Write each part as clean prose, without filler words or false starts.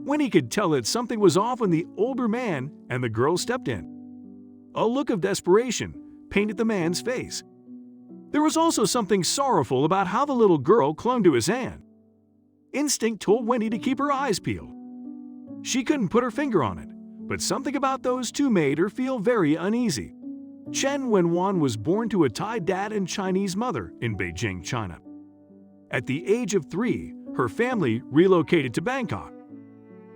Wendy could tell that something was off when the older man and the girl stepped in. A look of desperation painted the man's face. There was also something sorrowful about how the little girl clung to his hand. Instinct told Wendy to keep her eyes peeled. She couldn't put her finger on it, but something about those two made her feel very uneasy. Chen Wenwan was born to a Thai dad and Chinese mother in Beijing, China. At the age of 3, her family relocated to Bangkok.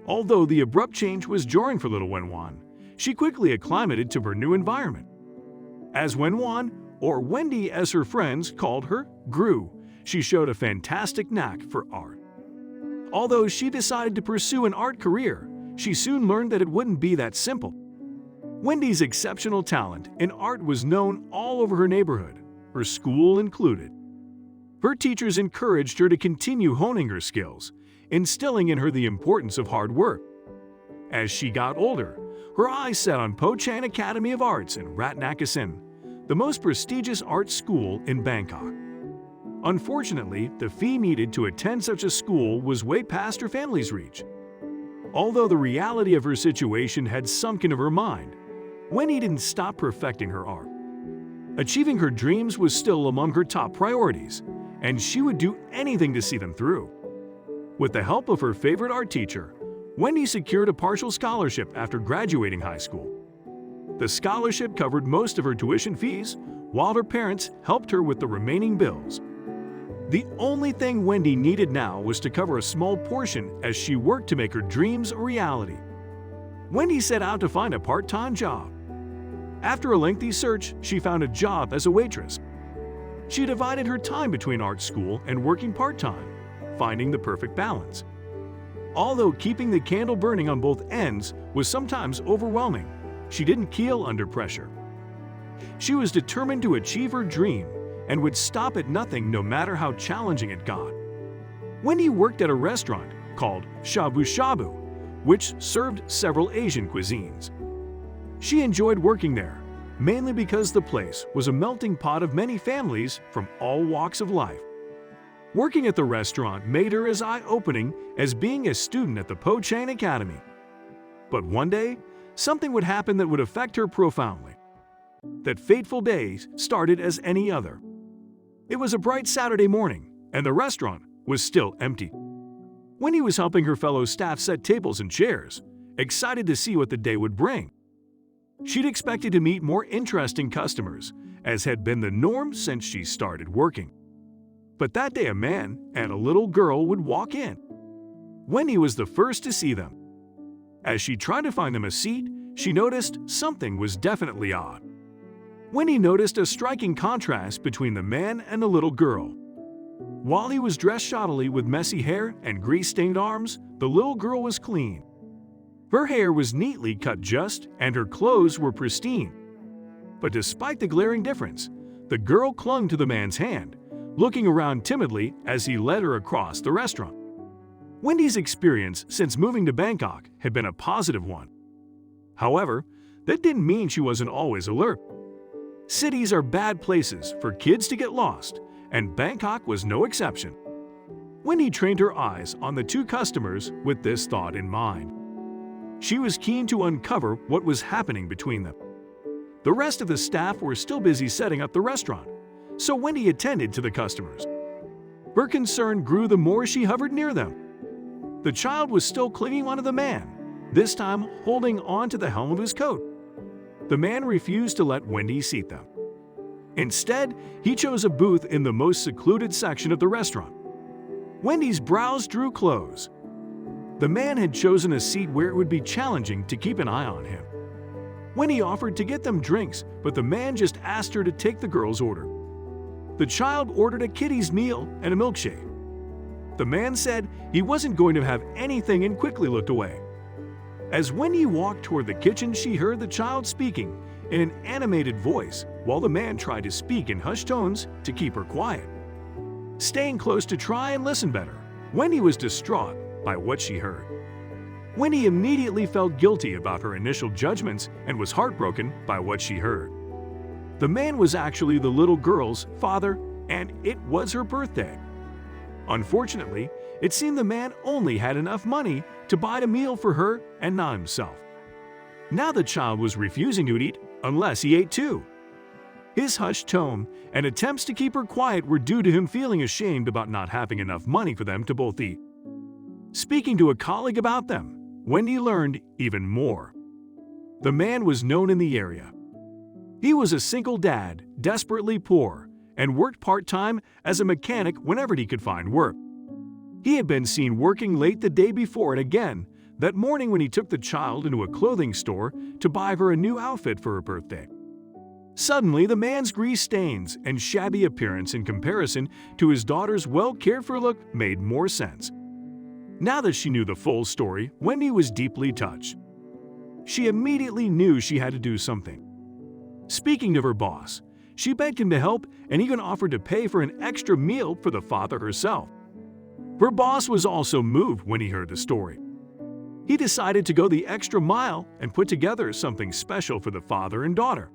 Although the abrupt change was jarring for little Wenwan, she quickly acclimated to her new environment. As Wenwan, or Wendy as her friends called her, grew, she showed a fantastic knack for art. Although she decided to pursue an art career, she soon learned that it wouldn't be that simple. Wendy's exceptional talent in art was known all over her neighborhood, her school included. Her teachers encouraged her to continue honing her skills, instilling in her the importance of hard work. As she got older, her eyes set on Po Chan Academy of Arts in Ratnakasin, the most prestigious art school in Bangkok. Unfortunately, the fee needed to attend such a school was way past her family's reach. Although the reality of her situation had sunk into her mind, Wendy didn't stop perfecting her art. Achieving her dreams was still among her top priorities, and she would do anything to see them through. With the help of her favorite art teacher, Wendy secured a partial scholarship after graduating high school. The scholarship covered most of her tuition fees, while her parents helped her with the remaining bills. The only thing Wendy needed now was to cover a small portion as she worked to make her dreams a reality. Wendy set out to find a part-time job. After a lengthy search, she found a job as a waitress. She divided her time between art school and working part-time, finding the perfect balance. Although keeping the candle burning on both ends was sometimes overwhelming, she didn't keel under pressure. She was determined to achieve her dream and would stop at nothing no matter how challenging it got. Wendy worked at a restaurant called Shabu Shabu, which served several Asian cuisines. She enjoyed working there, mainly because the place was a melting pot of many families from all walks of life. Working at the restaurant made her as eye-opening as being a student at the Po Chan Academy. But one day, something would happen that would affect her profoundly. That fateful day started as any other. It was a bright Saturday morning, and the restaurant was still empty. Wendy was helping her fellow staff set tables and chairs, excited to see what the day would bring. She'd expected to meet more interesting customers, as had been the norm since she started working. But that day a man and a little girl would walk in. Wendy was the first to see them. As she tried to find them a seat, she noticed something was definitely odd. Wendy noticed a striking contrast between the man and the little girl. While he was dressed shoddily with messy hair and grease-stained arms, the little girl was clean. Her hair was neatly cut just, and her clothes were pristine. But despite the glaring difference, the girl clung to the man's hand, looking around timidly as he led her across the restaurant. Wendy's experience since moving to Bangkok had been a positive one. However, that didn't mean she wasn't always alert. Cities are bad places for kids to get lost, and Bangkok was no exception. Wendy trained her eyes on the two customers with this thought in mind. She was keen to uncover what was happening between them. The rest of the staff were still busy setting up the restaurant, so Wendy attended to the customers. Her concern grew the more she hovered near them. The child was still clinging onto the man, this time holding on to the hem of his coat. The man refused to let Wendy seat them. Instead, he chose a booth in the most secluded section of the restaurant. Wendy's brows drew close. The man had chosen a seat where it would be challenging to keep an eye on him. Wendy offered to get them drinks, but the man just asked her to take the girl's order. The child ordered a kiddie's meal and a milkshake. The man said he wasn't going to have anything and quickly looked away. As Wendy walked toward the kitchen, she heard the child speaking in an animated voice while the man tried to speak in hushed tones to keep her quiet. Staying close to try and listen better, Wendy was distraught by what she heard. Wendy immediately felt guilty about her initial judgments and was heartbroken by what she heard. The man was actually the little girl's father, and it was her birthday. Unfortunately, It seemed the man only had enough money to buy a meal for her and not himself. Now the child was refusing to eat unless he ate too. His hushed tone and attempts to keep her quiet were due to him feeling ashamed about not having enough money for them to both eat. Speaking to a colleague about them, Wendy learned even more. The man was known in the area. He was a single dad, desperately poor, and worked part-time as a mechanic whenever he could find work. He had been seen working late the day before and again that morning when he took the child into a clothing store to buy her a new outfit for her birthday. Suddenly, the man's grease stains and shabby appearance in comparison to his daughter's well-cared-for look made more sense. Now that she knew the full story, Wendy was deeply touched. She immediately knew she had to do something. Speaking to her boss, she begged him to help and even offered to pay for an extra meal for the father herself. Her boss was also moved when he heard the story. He decided to go the extra mile and put together something special for the father and daughter.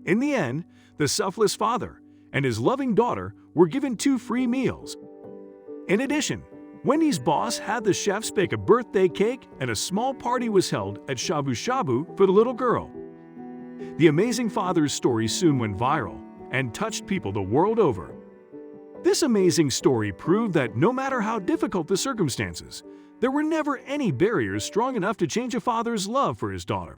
In the end, the selfless father and his loving daughter were given 2 free meals. In addition, Wendy's boss had the chefs bake a birthday cake and a small party was held at Shabu Shabu for the little girl. The amazing father's story soon went viral and touched people the world over. This amazing story proved that no matter how difficult the circumstances, there were never any barriers strong enough to change a father's love for his daughter.